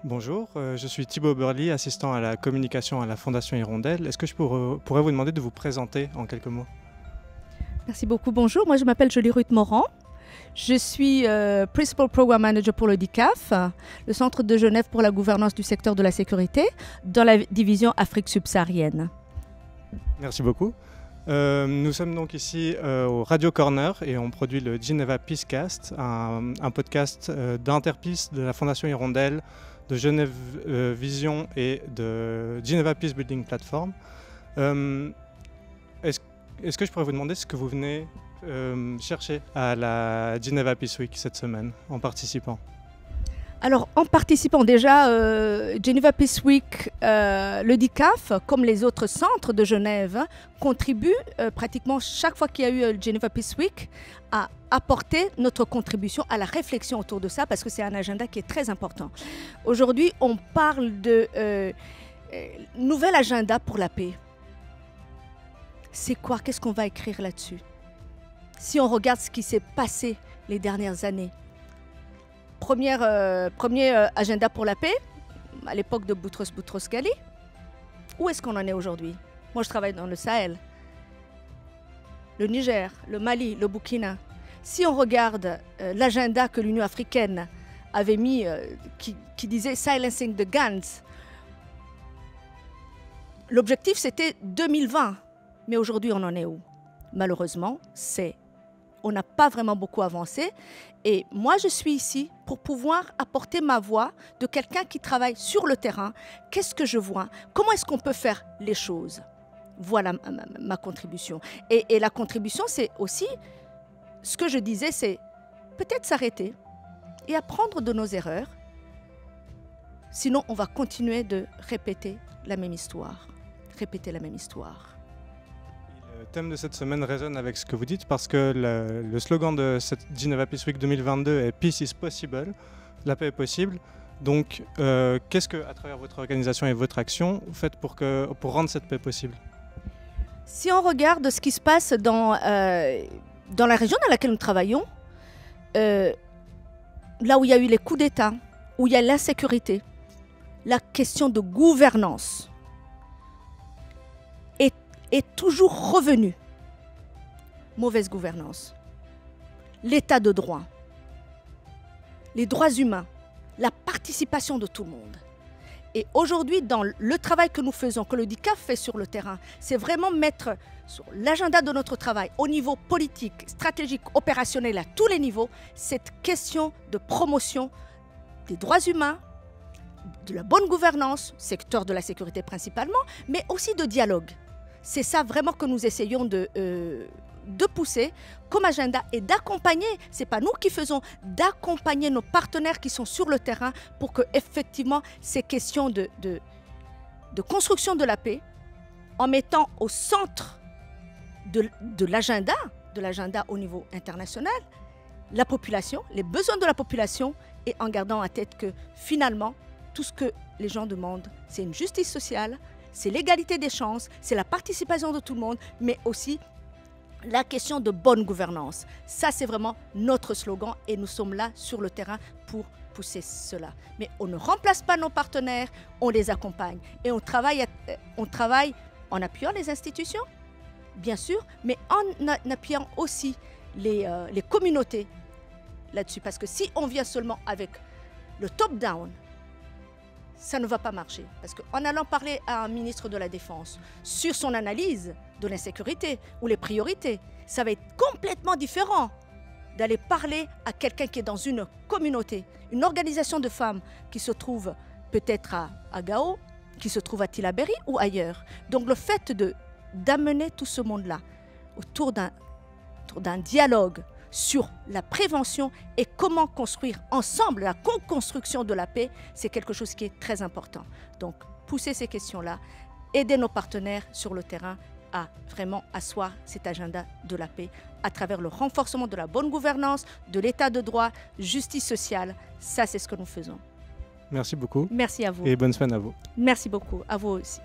Bonjour, je suis Thibaut Burly, assistant à la communication à la Fondation Hirondelle. Est-ce que je pourrais vous demander de vous présenter en quelques mots? Merci beaucoup. Bonjour, moi je m'appelle Jolie Ruth Morand. Je suis Principal Program Manager pour le DICAF, le Centre de Genève pour la gouvernance du secteur de la sécurité, dans la division Afrique subsaharienne. Merci beaucoup. Nous sommes donc ici au Radio Corner et on produit le Geneva Peacecast, un podcast d'Interpeace, de la Fondation Hirondelle, de Genève Vision et de Geneva Peace Building Platform. Est-ce que je pourrais vous demander ce que vous venez chercher à la Geneva Peace Week cette semaine en participant? Alors, en participant déjà, Geneva Peace Week, le DICAF, comme les autres centres de Genève, contribue pratiquement chaque fois qu'il y a eu Geneva Peace Week à apporter notre contribution à la réflexion autour de ça, parce que c'est un agenda qui est très important. Aujourd'hui, on parle de nouvel agenda pour la paix. C'est quoi? Qu'est-ce qu'on va écrire là-dessus? Si on regarde ce qui s'est passé les dernières années, premier agenda pour la paix, à l'époque de Boutros Boutros-Ghali. Où est-ce qu'on en est aujourd'hui? Moi, je travaille dans le Sahel, le Niger, le Mali, le Burkina. Si on regarde l'agenda que l'Union africaine avait mis, qui disait « Silencing the Guns », l'objectif, c'était 2020. Mais aujourd'hui, on en est où? Malheureusement, on n'a pas vraiment beaucoup avancé. Et moi, je suis ici pour pouvoir apporter ma voix de quelqu'un qui travaille sur le terrain. Qu'est-ce que je vois? Comment est-ce qu'on peut faire les choses? Voilà ma contribution. Et la contribution, c'est aussi, ce que je disais, c'est peut-être s'arrêter et apprendre de nos erreurs. Sinon, on va continuer de répéter la même histoire. Répéter la même histoire. Le thème de cette semaine résonne avec ce que vous dites parce que le slogan de cette Geneva Peace Week 2022 est « Peace is possible », la paix est possible. Donc, qu'est-ce que, à travers votre organisation et votre action, vous faites pour rendre cette paix possible? Si on regarde ce qui se passe dans la région dans laquelle nous travaillons, là où il y a eu les coups d'État, où il y a l'insécurité, la question de gouvernance est toujours revenue. Mauvaise gouvernance, l'état de droit, les droits humains, la participation de tout le monde. Et aujourd'hui, dans le travail que nous faisons, que le DICAF fait sur le terrain, c'est vraiment mettre sur l'agenda de notre travail, au niveau politique, stratégique, opérationnel, à tous les niveaux, cette question de promotion des droits humains, de la bonne gouvernance, secteur de la sécurité principalement, mais aussi de dialogue. C'est ça vraiment que nous essayons de pousser comme agenda et d'accompagner, ce n'est pas nous qui faisons, d'accompagner nos partenaires qui sont sur le terrain pour que effectivement ces questions de construction de la paix, en mettant au centre de l'agenda au niveau international, la population, les besoins de la population, et en gardant en tête que finalement, tout ce que les gens demandent, c'est une justice sociale, c'est l'égalité des chances, c'est la participation de tout le monde, mais aussi la question de bonne gouvernance. Ça, c'est vraiment notre slogan et nous sommes là sur le terrain pour pousser cela. Mais on ne remplace pas nos partenaires, on les accompagne. Et on travaille en appuyant les institutions, bien sûr, mais en appuyant aussi les communautés là-dessus. Parce que si on vient seulement avec le top-down, ça ne va pas marcher. Parce qu'en allant parler à un ministre de la Défense sur son analyse de l'insécurité ou les priorités, ça va être complètement différent d'aller parler à quelqu'un qui est dans une communauté, une organisation de femmes qui se trouve peut-être à Gao, qui se trouve à Tillabéri ou ailleurs. Donc le fait d'amener tout ce monde-là autour d'un dialogue sur la prévention et comment construire ensemble la co-construction de la paix, c'est quelque chose qui est très important. Donc, pousser ces questions-là, aider nos partenaires sur le terrain à vraiment asseoir cet agenda de la paix à travers le renforcement de la bonne gouvernance, de l'état de droit, justice sociale. Ça, c'est ce que nous faisons. Merci beaucoup. Merci à vous. Et bonne semaine à vous. Merci beaucoup. À vous aussi.